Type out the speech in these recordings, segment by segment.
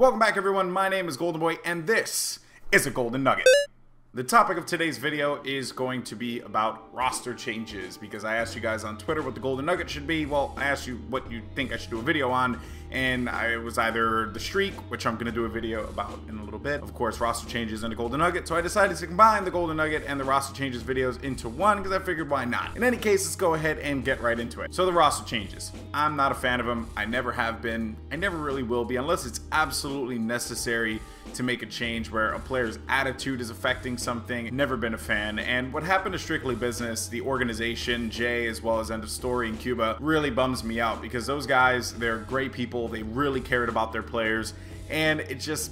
Welcome back everyone, my name is GoldenBoy and this is a Golden Nugget. The topic of today's video is going to be about roster changes because I asked you guys on Twitter what the Golden Nugget should be. Well, I asked you what you think I should do a video on, and it was either the streak, which I'm going to do a video about in a little bit, of course roster changes and the Golden Nugget, so I decided to combine the Golden Nugget and the roster changes videos into one because I figured why not. In any case, let's go ahead and get right into it. So the roster changes. I'm not a fan of them. I never have been. I never really will be unless it's absolutely necessary to make a change where a player's attitude is affecting something. Never been a fan. And what happened to Strictly Business, the organization, Jay, as well as End of Story in Cuba, really bums me out because those guys, they're great people. They really cared about their players, and it just,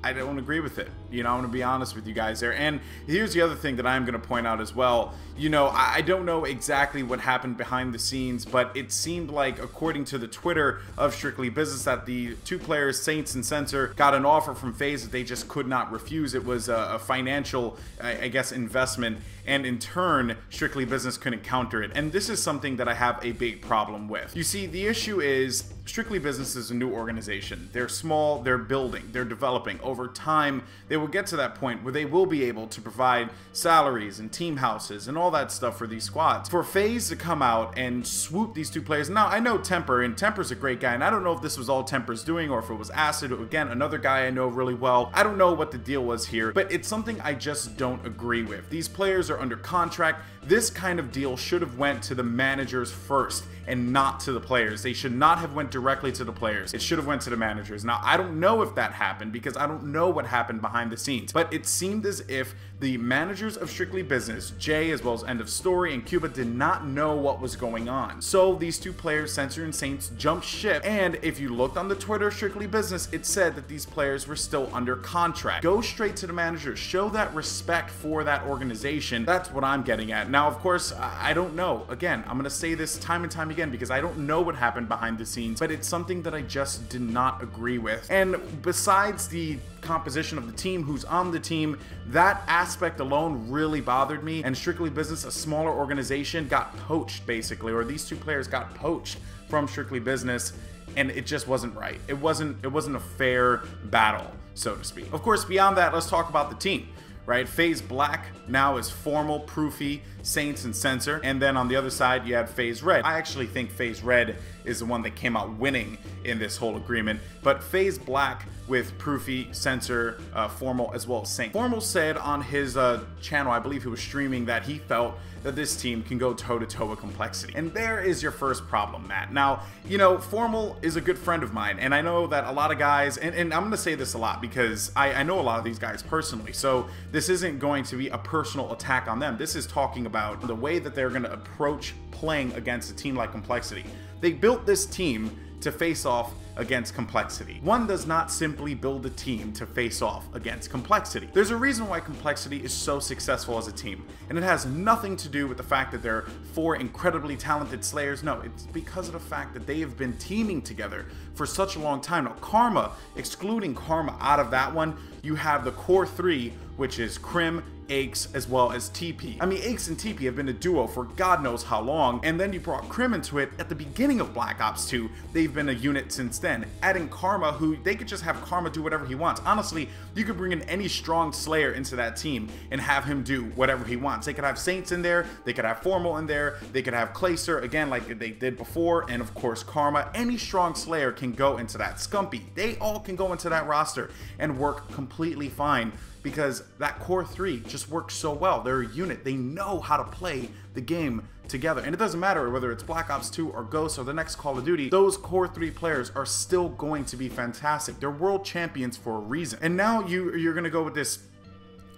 I don't agree with it. You know, I'm going to be honest with you guys there. And here's the other thing that I'm going to point out as well. You know, I don't know exactly what happened behind the scenes, but it seemed like, according to the Twitter of Strictly Business, that the two players, Saints and Censor, got an offer from FaZe that they just could not refuse. It was a financial, I guess, investment, and in turn, Strictly Business couldn't counter it. And this is something that I have a big problem with. You see, the issue is Strictly Business is a new organization. They're small, they're building, they're developing. Over time, they will get to that point where they will be able to provide salaries and team houses and all that stuff for these squads. For FaZe to come out and swoop these two players, now I know Temper, and Temper's a great guy, and I don't know if this was all Temper's doing or if it was Acid, again, another guy I know really well. I don't know what the deal was here, but it's something I just don't agree with. These players are under contract. This kind of deal should have went to the managers first and not to the players. They should not have went directly to the players. It should have went to the managers. Now, I don't know if that happened because I don't know what happened behind the scenes, but it seemed as if the managers of Strictly Business, Jay as well as End of Story and Cuba, did not know what was going on. So these two players, Censor and Saints, jumped ship, and if you looked on the Twitter of Strictly Business, it said that these players were still under contract. Go straight to the managers. Show that respect for that organization. That's what I'm getting at. Now, of course, I don't know. Again, I'm going to say this time and time again because I don't know what happened behind the scenes, but it's something that I just did not agree with. And besides the composition of the team, who's on the team, that aspect alone really bothered me. And Strictly Business, a smaller organization, got poached basically, or these two players got poached from Strictly Business, and it just wasn't right. It wasn't a fair battle, so to speak. Of course, beyond that, let's talk about the team. Right, FaZe Black now is Formal, Proofy, Saints, and Censor. And then on the other side, you had FaZe Red. I actually think FaZe Red is the one that came out winning in this whole agreement. But FaZe Black with Proofy, Censor, Formal, as well as Saints. Formal said on his channel, I believe he was streaming, that he felt that this team can go toe-to-toe with Complexity. And there is your first problem, Matt. Now, you know, Formal is a good friend of mine, and I know that a lot of guys, and I'm gonna say this a lot because I know a lot of these guys personally, so this isn't going to be a personal attack on them. This is talking about the way that they're gonna approach playing against a team like Complexity. They built this team to face off against Complexity. One does not simply build a team to face off against Complexity. There's a reason why Complexity is so successful as a team, and it has nothing to do with the fact that they're four incredibly talented slayers. No, it's because of the fact that they have been teaming together for such a long time. Now, Karma, excluding Karma out of that one, you have the core three, which is Crim, Aches, as well as TP. I mean, Aches and TP have been a duo for God knows how long, and then you brought Crim into it at the beginning of Black Ops 2. They've been a unit since then. Adding Karma, who they could just have Karma do whatever he wants. Honestly, you could bring in any strong slayer into that team and have him do whatever he wants. They could have Saints in there, they could have Formal in there, they could have Clayster, again, like they did before, and of course Karma. Any strong slayer can go into that. Scumpy, they all can go into that roster and work completely fine, because that core three just works so well. They're a unit. They know how to play the game together. And it doesn't matter whether it's Black Ops 2 or Ghost or the next Call of Duty, those core three players are still going to be fantastic. They're world champions for a reason. And now you're going to go with this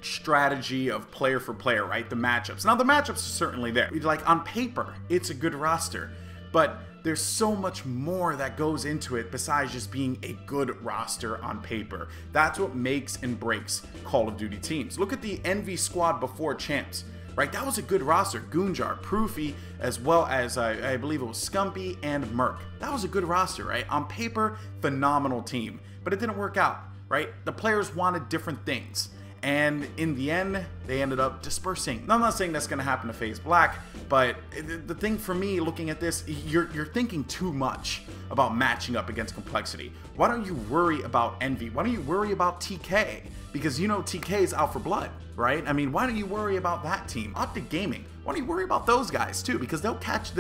strategy of player for player, right? The matchups. Now the matchups are certainly there. Like on paper, it's a good roster, but there's so much more that goes into it besides just being a good roster on paper. That's what makes and breaks Call of Duty teams. Look at the Envy squad before Champs, right? That was a good roster. Goonjar, Proofy, as well as I believe it was Scumpy and Merc. That was a good roster, right? On paper, phenomenal team, but it didn't work out, right? The players wanted different things. And in the end, they ended up dispersing. Now, I'm not saying that's going to happen to FaZe Black, but the thing for me looking at this, you're thinking too much about matching up against Complexity. Why don't you worry about Envy? Why don't you worry about TK? Because you know TK is out for blood, right? I mean, why don't you worry about that team? Optic Gaming, why don't you worry about those guys too? Because they'll catch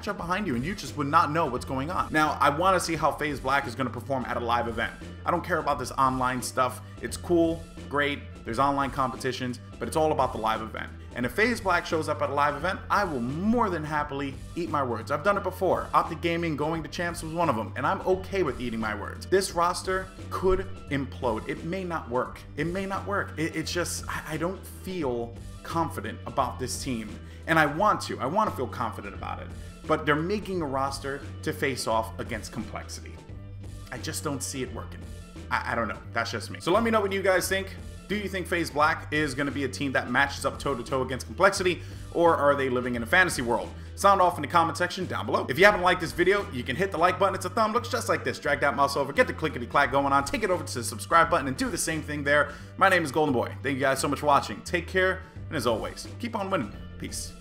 up behind you and you just would not know what's going on. Now, I want to see how FaZe Black is going to perform at a live event. I don't care about this online stuff. It's cool, great, there's online competitions, but it's all about the live event. And if FaZe Black shows up at a live event, I will more than happily eat my words. I've done it before. Optic Gaming going to champs was one of them, and I'm okay with eating my words. This roster could implode. It may not work. It may not work. It's just, I don't feel confident about this team. And I want to feel confident about it. But they're making a roster to face off against Complexity. I just don't see it working. I don't know. That's just me. So let me know what you guys think. Do you think FaZe Black is going to be a team that matches up toe-to-toe against Complexity, or are they living in a fantasy world? Sound off in the comment section down below. If you haven't liked this video, you can hit the like button. It's a thumb. Looks just like this. Drag that mouse over, get the clickety-clack going on, take it over to the subscribe button, and do the same thing there. My name is GoldenBoy. Thank you guys so much for watching. Take care, and as always, keep on winning. Peace.